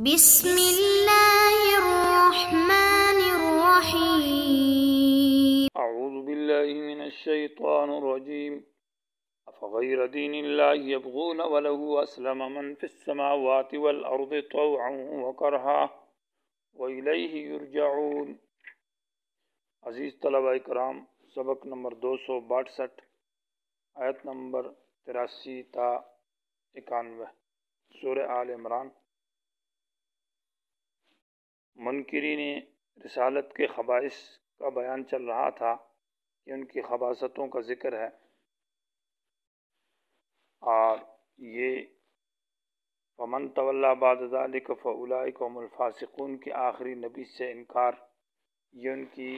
بسم اللہ الرحمن الرحیم اعوذ باللہ من الشیطان الرجیم افغیر دین اللہ یبغون وله اسلم من فی السماوات والارض طوعا وکرہا والیہ یرجعون۔ عزیز طلبہ کرام، سبق نمبر 262، آیت نمبر 83 تا 91، سورہ آل عمران۔ منکرین رسالت کے خبائث کا بیان چل رہا تھا کہ ان کی خباثتوں کا ذکر ہے، اور یہ فمن تولی بعد ذلک فاولئک هم الفاسقون کے آخری نبی سے انکار، یہ ان کی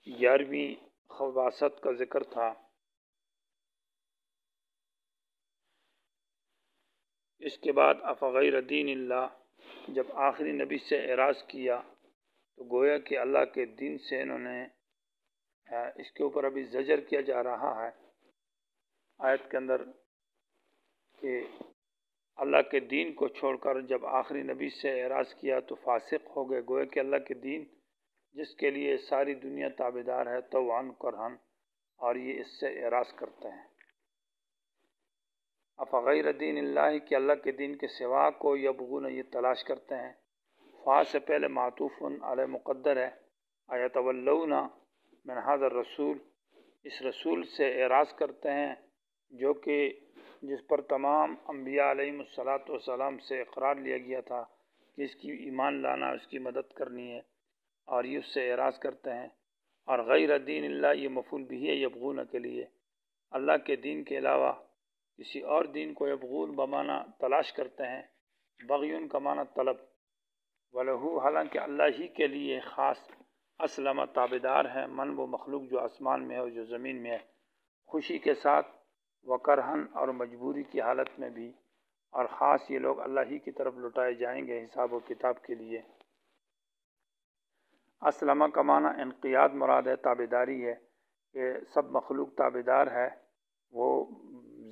11ویں خباثت کا ذکر تھا۔ اس کے بعد افغیر دین اللہ، جب آخری نبی سے اعراض کیا تو گویا کہ اللہ کے دین سے انہوں نے اس کے اوپر ابھی زجر کیا جا رہا ہے آیت کے اندر کہ اللہ کے دین کو چھوڑ کر جب آخری نبی سے اعراض کیا تو فاسق ہو گئے۔ گویا کہ اللہ کے دین جس کے لیے ساری دنیا تابعدار ہے طوعاً کرہاً، اور یہ اس سے اعراض کرتے ہیں۔ افغیر دین اللہ، کہ اللہ کے دین کے سوا کو یبغون، یہ تلاش کرتے ہیں۔ فا سے پہلے معطوف علی مقدر ہے، ایتولون من ھذا الرسول، اس رسول سے اعراض کرتے ہیں جو کہ جس پر تمام انبیاء علیہم الصلاۃ والسلام سے اقرار لیا گیا تھا کہ اس کی ایمان لانا، اس کی مدد کرنی ہے، اور یہ اس سے اعراض کرتے ہیں۔ اور غیر دین اللہ، یہ مفعول بھی ہے یبغون کے لیے، اللہ کے دین کے علاوہ کسی اور دین کو یبغون بمعنی تلاش کرتے ہیں، بغیون کا معنی طلب، وَلَهُ، حالانکہ اللہ ہی کے لیے خاص اسلم تابدار ہے، من وہ مخلوق جو آسمان میں ہے اور جو زمین میں ہے، خوشی کے ساتھ، وکرہن اور مجبوری کی حالت میں بھی، اور خاص یہ لوگ اللہ ہی کی طرف لٹائے جائیں گے حساب و کتاب کے لیے۔ اسلم کا معنی انقیاد مراد ہے، تابداری ہے، کہ سب مخلوق تابدار ہے، وہ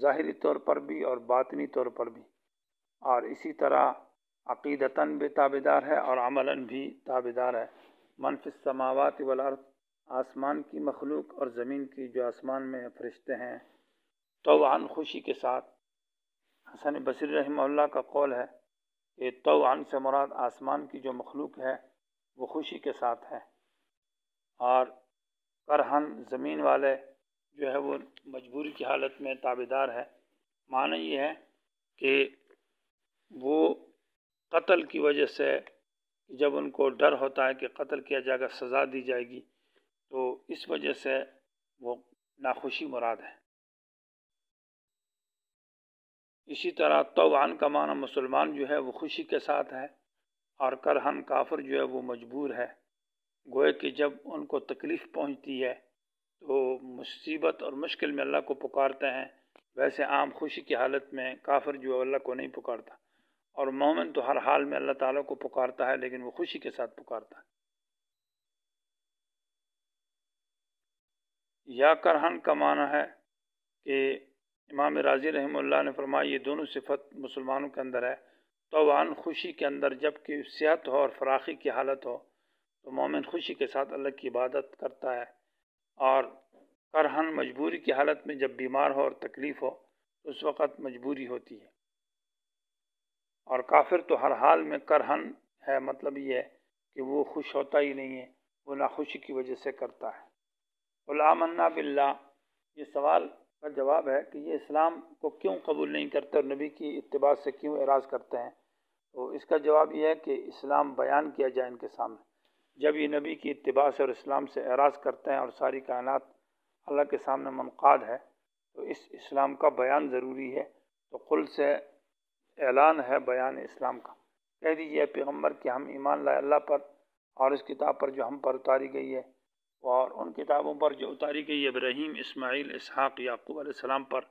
ظاہری طور پر بھی اور باطنی طور پر بھی، اور اسی طرح عقیدتاً بھی تابدار ہے اور عملاً بھی تابدار ہے۔ من فی السماوات والارض، آسمان کی مخلوق اور زمین کی جو آسمان میں فرشتے ہیں، طوعاً خوشی کے ساتھ۔ حسن بصری رحمہ اللہ کا قول ہے کہ طوعاً سے مراد آسمان کی جو مخلوق ہے وہ خوشی کے ساتھ ہے، اور کرہن زمین والے جو ہے وہ مجبوری کی حالت میں تابدار ہے۔ معنی یہ ہے کہ وہ قتل کی وجہ سے، جب ان کو ڈر ہوتا ہے کہ قتل کیا جائے گا، سزا دی جائے گی، تو اس وجہ سے وہ ناخوشی مراد ہے۔ اسی طرح طوعاً کا معنی مسلمان جو ہے وہ خوشی کے ساتھ ہے، اور کرہن کافر جو ہے وہ مجبور ہے۔ گویا کہ جب ان کو تکلیف پہنچتی ہے تو مصیبت اور مشکل میں اللہ کو پکارتے ہیں، ویسے عام خوشی کی حالت میں کافر جو ہے اللہ کو نہیں پکارتا، اور مومن تو ہر حال میں اللہ تعالیٰ کو پکارتا ہے، لیکن وہ خوشی کے ساتھ پکارتا ہے۔ یا کرہن کا معنی ہے کہ امام راضی رحمہ اللہ نے فرمایا یہ دونوں صفت مسلمانوں کے اندر ہے۔ طوعاً خوشی کے اندر جب کہ صحت ہو اور فراخی کی حالت ہو تو مومن خوشی کے ساتھ اللہ کی عبادت کرتا ہے، اور کرہن مجبوری کی حالت میں جب بیمار ہو اور تکلیف ہو تو اس وقت مجبوری ہوتی ہے۔ اور کافر تو ہر حال میں کرہن ہے، مطلب یہ ہے کہ وہ خوش ہوتا ہی نہیں ہے، وہ ناخوشی کی وجہ سے کرتا ہے۔ قُلْ آمَنَّا بِاللَّهِ، یہ سوال کا جواب ہے کہ یہ اسلام کو کیوں قبول نہیں کرتے اور نبی کی اتباع سے کیوں اعراض کرتے ہیں؟ تو اس کا جواب یہ ہے کہ اسلام بیان کیا جائے ان کے سامنے۔ جب یہ نبی کی اتباع سے اور اسلام سے اعراض کرتے ہیں اور ساری کائنات اللہ کے سامنے منقاد ہے، تو اس اسلام کا بیان ضروری ہے۔ تو قل سے اعلان ہے بیان اسلام کا، کہہ دیجیے پیغمبر کہ ہم ایمان لائے اللہ پر اور اس کتاب پر جو ہم پر اتاری گئی ہے، اور ان کتابوں پر جو اتاری گئی ہے ابراہیم، اسماعیل، اسحاق، یعقوب علیہ السلام پر،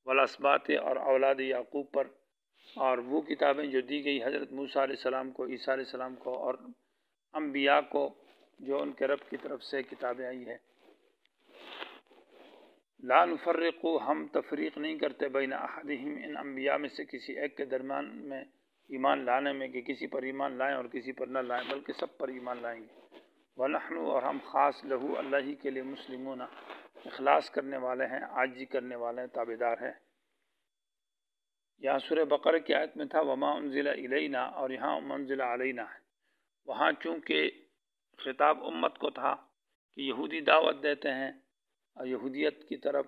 والاسباط اور اولاد یعقوب پر، اور وہ کتابیں جو دی گئی حضرت موسیٰ علیہ السلام کو، عیسیٰ علیہ السلام کو، اور انبیاء کو جو ان کے رب کی طرف سے کتابیں آئی ہے۔ لا نفرق، ہم تفریق نہیں کرتے، بین احدہم، ان انبیاء میں سے کسی ایک کے درمیان میں، ایمان لانے میں کہ کسی پر ایمان لائیں اور کسی پر نہ لائیں، بلکہ سب پر ایمان لائیں گے۔ وَنَحْنُ اور ہم خاص لہو اللہ ہی کے لیے مسلمون اخلاص کرنے والے ہیں، عاجزی کرنے والے ہیں، تابعدار ہیں۔ یہاں سورہ بقرہ کی آیت میں تھا وما انزل الینا، اور یہاں منزل علینا ہے۔ وہاں چونکہ خطاب امت کو تھا کہ یہودی دعوت دیتے ہیں اور یہودیت کی طرف،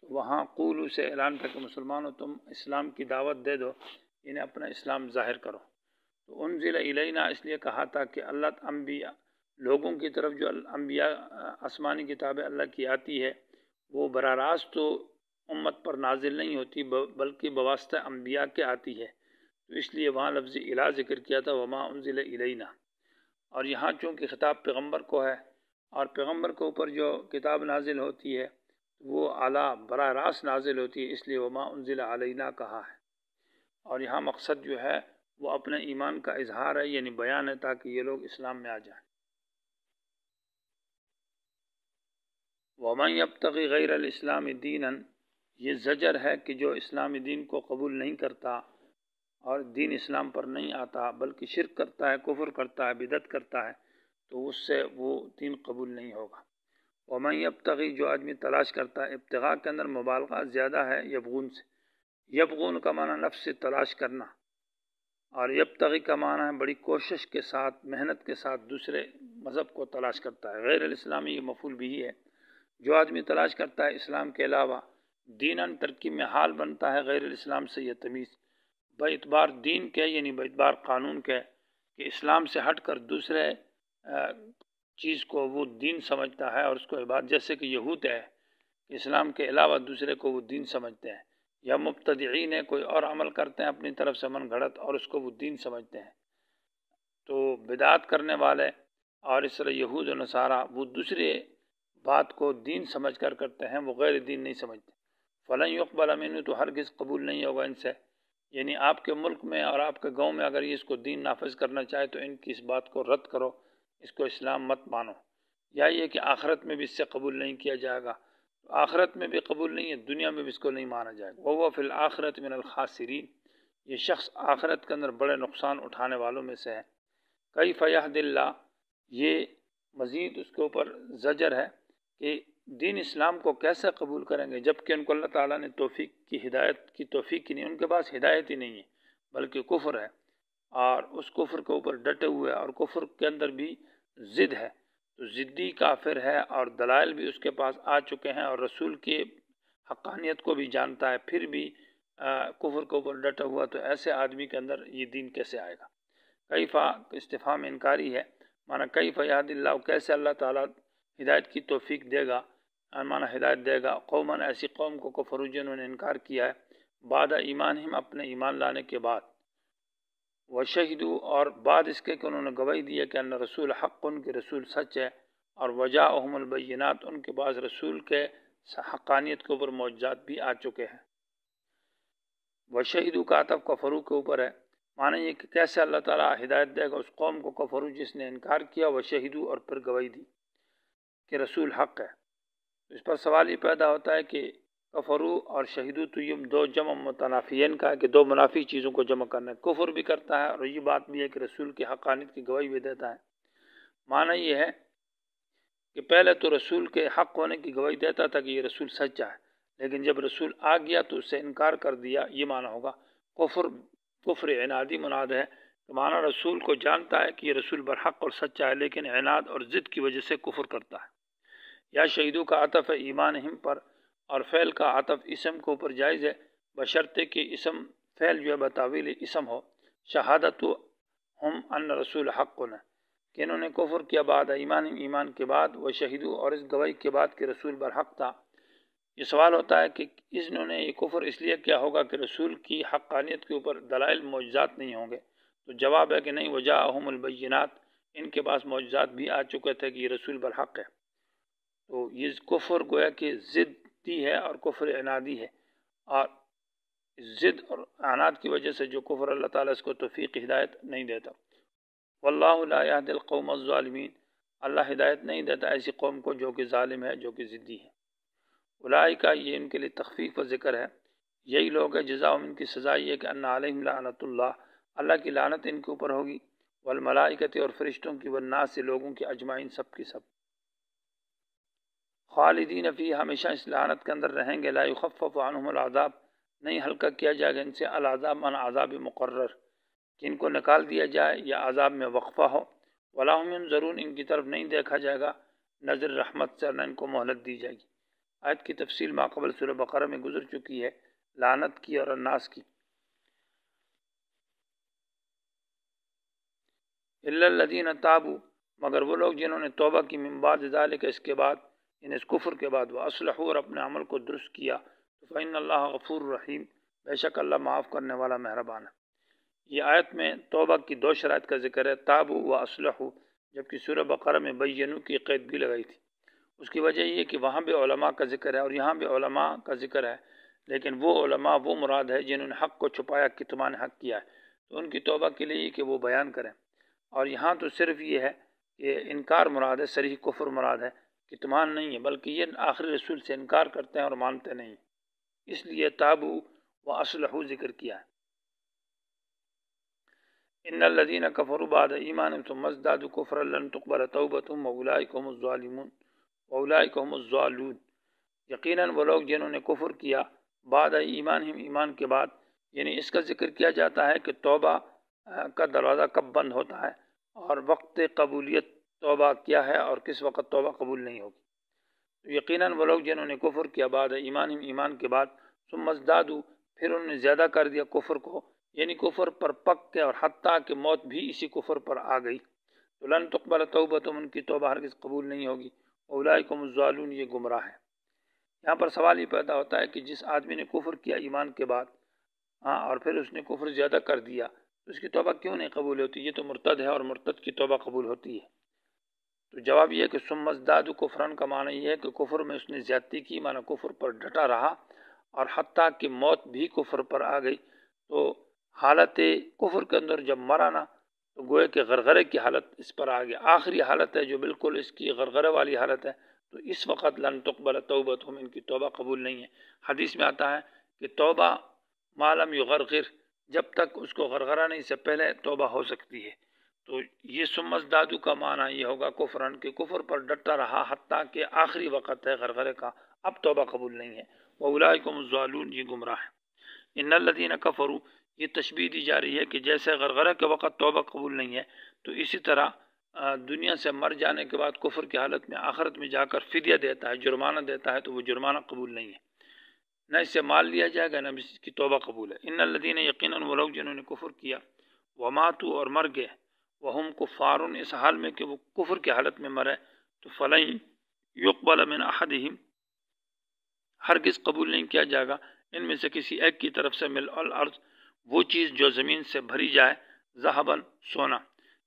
تو وہاں قولو سے اعلان تھا کہ مسلمانوں تم اسلام کی دعوت دے دو، یعنی اپنا اسلام ظاہر کرو۔ تو انزل الینا اس لیے کہا تھا کہ اللہ انبیاء لوگوں کی طرف جو انبیاء آسمانی کتابیں اللہ کی آتی ہے وہ براہ راست تو امت پر نازل نہیں ہوتی بلکہ بواسطہ انبیاء کے آتی ہے، تو اس لیے وہاں لفظ الہ ذکر کیا تھا وما انزل الینا۔ اور یہاں چونکہ خطاب پیغمبر کو ہے اور پیغمبر کے اوپر جو کتاب نازل ہوتی ہے وہ اعلیٰ براہ راست نازل ہوتی ہے، اس لیے وما انزل علینا کہا ہے۔ اور یہاں مقصد جو ہے وہ اپنے ایمان کا اظہار ہے، یعنی بیان ہے، تاکہ یہ لوگ اسلام میں آ جائیں۔ وَمَن يَبْتَغِ غَيْرَ الْإِسْلَامِ دِينًا، یہ زجر ہے کہ جو اسلامی دین کو قبول نہیں کرتا اور دین اسلام پر نہیں آتا بلکہ شرک کرتا ہے، کفر کرتا ہے، بدعت کرتا ہے، تو اس سے وہ دین قبول نہیں ہوگا۔ وَمَن يَبْتَغِ جو آدمی تلاش کرتا ہے، ابتغاء کے اندر مبالغہ زیادہ ہے یبغون سے، یبغون کا معنی نفس سے تلاش کرنا، اور یبتغی کا معنی ہے بڑی کوشش کے ساتھ، محنت کے ساتھ دوسرے مذہب کو تلاش کرتا ہے۔ غیر الاسلامی یہ مفعول بھی ہے، جو آدمی تلاش کرتا ہے اسلام کے علاوہ دیناً، ترکیب میں حال بنتا ہے غیر الاسلام سے یہ تمیز، باعتبار دین کے یعنی باعتبار قانون کے، کہ اسلام سے ہٹ کر دوسرے چیز کو وہ دین سمجھتا ہے اور اس کو عبادت، جیسے کہ یہود ہے کہ اسلام کے علاوہ دوسرے کو وہ دین سمجھتے ہیں، یا مبتدعین ہے کوئی اور عمل کرتے ہیں اپنی طرف سے من گھڑت اور اس کو وہ دین سمجھتے ہیں۔ تو بدعات کرنے والے اور اس طرح یہود و نصارہ وہ دوسرے بات کو دین سمجھ کر کرتے ہیں، وہ غیر دین نہیں سمجھتے۔ فلن يقبل منہ، تو ہرگز قبول نہیں ہوگا ان سے، یعنی آپ کے ملک میں اور آپ کے گاؤں میں اگر یہ اس کو دین نافذ کرنا چاہے تو ان کی اس بات کو رد کرو، اس کو اسلام مت مانو۔ یا یہ کہ آخرت میں بھی اس سے قبول نہیں کیا جائے گا، آخرت میں بھی قبول نہیں ہے، دنیا میں بھی اس کو نہیں مانا جائے گا۔ وَهُوَ فِي الْآخِرَةِ مِنَ الْخَاسِرِينَ، یہ شخص آخرت کے اندر بڑے نقصان اٹھانے والوں میں سے ہے۔ كَيْفَ يَهْدِ اللَّهُ، یہ مزید اس کے اوپر زجر ہے کہ دین اسلام کو کیسے قبول کریں گے جبکہ ان کو اللہ تعالیٰ نے توفیق کی، ہدایت کی توفیق کی نہیں، ان کے پاس ہدایت ہی نہیں ہے بلکہ کفر ہے، اور اس کفر کے اوپر ڈٹے ہوئے، اور کفر کے اندر بھی ضد ہے، تو ضدی کافر ہے، اور دلائل بھی اس کے پاس آ چکے ہیں اور رسول کی حقانیت کو بھی جانتا ہے، پھر بھی کفر کے اوپر ڈٹا ہوا، تو ایسے آدمی کے اندر یہ دین کیسے آئے گا؟ کیفا استفہام انکاری ہے، مانا کیف یہد اللہ، کیسے اللہ تعالیٰ ہدایت کی توفیق دے گا، مانا ہدایت دے گا قوماً ایسی قوم کو کفروا جنہوں نے انکار کیا ہے، بعد ایمانہم اپنے ایمان لانے کے بعد، وشہدوا اور بعد اس کے کہ انہوں نے گواہی دی ہے کہ ان رسول حق، ان کے رسول سچ ہے، اور وجاءہم البینات، ان کے پاس رسول کے حقانیت کے اوپر معجزات بھی آ چکے ہیں۔ وشہدوا کا عطف کفروا کے اوپر ہے، معنی یہ کہ کیسے اللہ تعالیٰ ہدایت دے گا اس قوم کو کفروا جس نے انکار کیا، وشہدوا اور پھر گواہی دی کہ رسول حق ہے۔ اس پر سوال یہ پیدا ہوتا ہے کہ کفروا اور شہدوا تو یہ دو جمع متنافیین کا ہے کہ دو منافی چیزوں کو جمع کرنا ہے، کفر بھی کرتا ہے اور یہ بات بھی ہے کہ رسول کی حقانیت کی گواہی بھی دیتا ہے۔ معنی یہ ہے کہ پہلے تو رسول کے حق ہونے کی گواہی دیتا تھا کہ یہ رسول سچا ہے، لیکن جب رسول آ گیا تو اس سے انکار کر دیا، یہ معنی ہوگا۔ کفر عنادی مناد ہے، تو معنی رسول کو جانتا ہے کہ یہ رسول برحق اور سچا ہے لیکن عناد اور ضد کی وجہ سے کفر کرتا ہے۔ یا شہیدوں کا عطف ہے ایمانہم پر، اور فعل کا عطف اسم کے اوپر جائز ہے بشرطے کہ اسم فعل جو ہے بتاویل اسم ہو۔ شہادت ہم ان رسول حق نے، کہ انہوں نے کفر کیا بعد ایمانہم ایمان کے بعد، وہ شہیدو اور اس گواہی کے بعد کہ رسول برحق تھا۔ یہ سوال ہوتا ہے کہ انہوں نے یہ کفر اس لیے کیا ہوگا کہ رسول کی حقانیت کے اوپر دلائل معجزات نہیں ہوں گے، تو جواب ہے کہ نہیں، وجاءہم البینات، ان کے پاس معجزات بھی آ چکے تھے کہ یہ رسول برحق ہے۔ تو یہ کفر گویا کہ ضدی ہے اور کفر عنادی ہے، اور ضد اور عناد کی وجہ سے جو کفر اللہ تعالیٰ اس کو توفیق ہدایت نہیں دیتا۔ واللہ لا یہدی القوم الظالمین، اللہ ہدایت نہیں دیتا ایسی قوم کو جو کہ ظالم ہے، جو کہ ضدی ہے۔ اولئک، یہ ان کے لیے تخفیف و ذکر ہے، یہی لوگ ہیں جزاؤہم، ان کی سزا یہ ہے کہ ان علیہم لعنت اللہ، اللہ کی لعنت ان کے اوپر ہوگی، والملائکۃ اور فرشتوں کی، والناس سے لوگوں کی، اجمعین سب کی سب، خالدین فی ہمیشہ اس لعنت کے اندر رہیں گے، لا یخفف عنہم العذاب نہیں ہلکا کیا جائے گا ان سے، العذاب من عذاب مقرر کہ ان کو نکال دیا جائے یا عذاب میں وقفہ ہو، ولا هم ينظرون ان کی طرف نہیں دیکھا جائے گا نظر رحمت سے، نہ ان کو مہلت دی جائے گی۔ آیت کی تفصیل ماقبل سورہ بقرہ میں گزر چکی ہے، لعنت کی اور الناس کی۔ الا الذین تابوا مگر وہ لوگ جنہوں نے توبہ کی، من بعد ذالک اس کے بعد، یعنی اس کفر کے بعد، واصلحوا اور اپنے عمل کو درست کیا، فإن اللہ غفور رحیم بے شک اللہ معاف کرنے والا مہربان ہے۔ یہ آیت میں توبہ کی دو شرائط کا ذکر ہے، تابوا و اصلحوا، جبکہ سورہ بقرہ میں بینوا کی قید بھی لگائی تھی۔ اس کی وجہ یہ کہ وہاں بھی علماء کا ذکر ہے اور یہاں بھی علماء کا ذکر ہے، لیکن وہ علماء وہ مراد ہے جنہوں نے حق کو چھپایا، کتمان حق کیا ہے، تو ان کی توبہ کے لیے کہ وہ بیان کریں، اور یہاں تو صرف یہ ہے کہ انکار مراد ہے، صریح کفر مراد ہے، کتمان نہیں ہے، بلکہ یہ آخری رسول سے انکار کرتے ہیں اور مانتے نہیں، اس لیے تابوا و اصلحوا ذکر کیا ہے۔ ان الذين كفروا بعد ایمانهم ثم ازدادوا كفرا لن تقبل توبتهم واولئك هم الظالمون واولئك هم الضالون، یقیناً وہ لوگ جنہوں نے کفر کیا بعد ایمانہم ایمان کے بعد، یعنی اس کا ذکر کیا جاتا ہے کہ توبہ کا دروازہ کب بند ہوتا ہے اور وقت قبولیت توبہ کیا ہے اور کس وقت توبہ قبول نہیں ہوگی۔ تو یقیناً وہ لوگ جنہوں نے کفر کیا بعد ایمانہم ایمان کے بعد، ثم ازدادوا پھر انہوں نے زیادہ کر دیا کفر کو، یعنی کفر پر پک کے، اور حتیٰ کہ موت بھی اسی کفر پر آ گئی، تو لن تقبل توبتہم ان کی توبہ ہرگز قبول نہیں ہوگی، اولئک هم الضالون یہ گمراہ ہے۔ یہاں پر سوال یہ پیدا ہوتا ہے کہ جس آدمی نے کفر کیا ایمان کے بعد اور پھر اس نے کفر زیادہ کر دیا تو اس کی توبہ کیوں نہیں قبول ہوتی؟ یہ تو مرتد ہے اور مرتد کی توبہ قبول ہوتی ہے۔ تو جواب یہ ہے کہ ثم ازدادوا کفرا کا معنی یہ ہے کہ کفر میں اس نے زیادتی کی، معنی کفر پر ڈٹا رہا، اور حتیٰ کہ موت بھی کفر پر آ گئی، تو حالت کفر کے اندر جب مرا نا تو گوئے کہ غرغرے کی حالت اس پر آ گیا، آخری حالت ہے جو بالکل اس کی غرغرے والی حالت ہے، تو اس وقت لن تقبل توبتہم ان کی توبہ قبول نہیں ہے۔ حدیث میں آتا ہے کہ توبہ ما لم یغرغر، جب تک اس کو غرغرہ نہیں سے پہلے توبہ ہو سکتی ہے۔ تو یہ ثم ازدادوا کا معنی یہ ہوگا کفرن کہ کفر پر ڈٹا رہا حتیٰ کہ آخری وقت ہے غرغرے کا، اب توبہ قبول نہیں ہے، واولئک هم الضالون یہ گمراہ ہے۔ ان الذین کفروا یہ تشبیہ دی جا رہی ہے کہ جیسے غرغرہ کے وقت توبہ قبول نہیں ہے، تو اسی طرح دنیا سے مر جانے کے بعد کفر کی حالت میں آخرت میں جا کر فدیہ دیتا ہے، جرمانہ دیتا ہے، تو وہ جرمانہ قبول نہیں ہے، نہ اس سے مال لیا جائے گا نہ اس کی توبہ قبول ہے۔ ان الذین یقیناً وہ لوگ جنہوں نے کفر کیا، وماتوا اور مر گئے، وہم کفار اس حال میں کہ وہ کفر کی حالت میں مرے، تو فلن یقبل من احدہم ہرگز قبول نہیں کیا جائے گا ان میں سے کسی ایک کی طرف سے ملء الارض وہ چیز جو زمین سے بھری جائے، ذہباً سونا،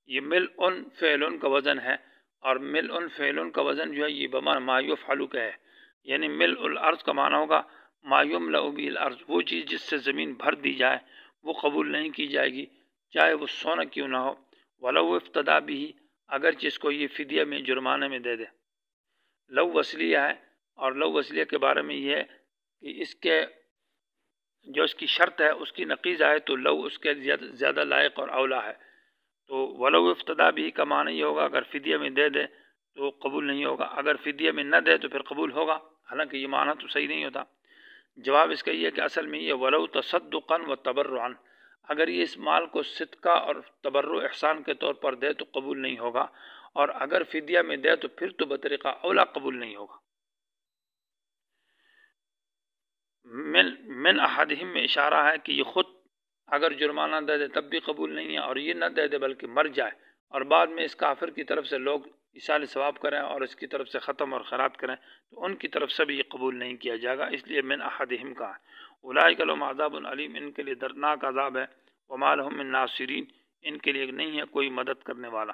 یہ ملء فعل کا وزن ہے، اور ملء فعل کا وزن جو ہے یہ بمعنی ما یفعل کا ہے، یعنی ملء الارض کا معنی ہوگا ما یملأ به الارض، وہ چیز جس سے زمین بھر دی جائے وہ قبول نہیں کی جائے گی، چاہے وہ سونا کیوں نہ ہو، ولو افتدی به اگرچہ اس کو یہ فدیہ میں جرمانے میں دے دے۔ لو وصلیہ ہے، اور لو وصلیہ کے بارے میں یہ ہے کہ اس کے جو اس کی شرط ہے اس کی نقیض آئے تو لو اس کے زیادہ لائق اور اولا ہے، تو ولو افتدی به کا معنی یہ ہوگا اگر فدیہ میں دے دے تو قبول نہیں ہوگا، اگر فدیہ میں نہ دے تو پھر قبول ہوگا، حالانکہ یہ معنی تو صحیح نہیں ہوتا۔ جواب اس کا یہ ہے کہ اصل میں یہ ولو تصدقا و تبرعا، اگر یہ اس مال کو صدقہ اور تبرع احسان کے طور پر دے تو قبول نہیں ہوگا، اور اگر فدیہ میں دے تو پھر تو بطریقہ اولا قبول نہیں ہوگا۔ من احدہم میں اشارہ ہے کہ یہ خود اگر جرمانہ دے دے تب بھی قبول نہیں ہے، اور یہ نہ دے دے بلکہ مر جائے اور بعد میں اس کافر کی طرف سے لوگ ایصال ثواب کریں اور اس کی طرف سے ختم اور خیرات کریں تو ان کی طرف سے بھی یہ قبول نہیں کیا جائے گا، اس لیے من احدہم کا ہے۔ اولئک لهم عذاب علیم ان کے لیے دردناک عذاب ہے، وما لهم من ناصرین ان کے لیے نہیں ہے کوئی مدد کرنے والا۔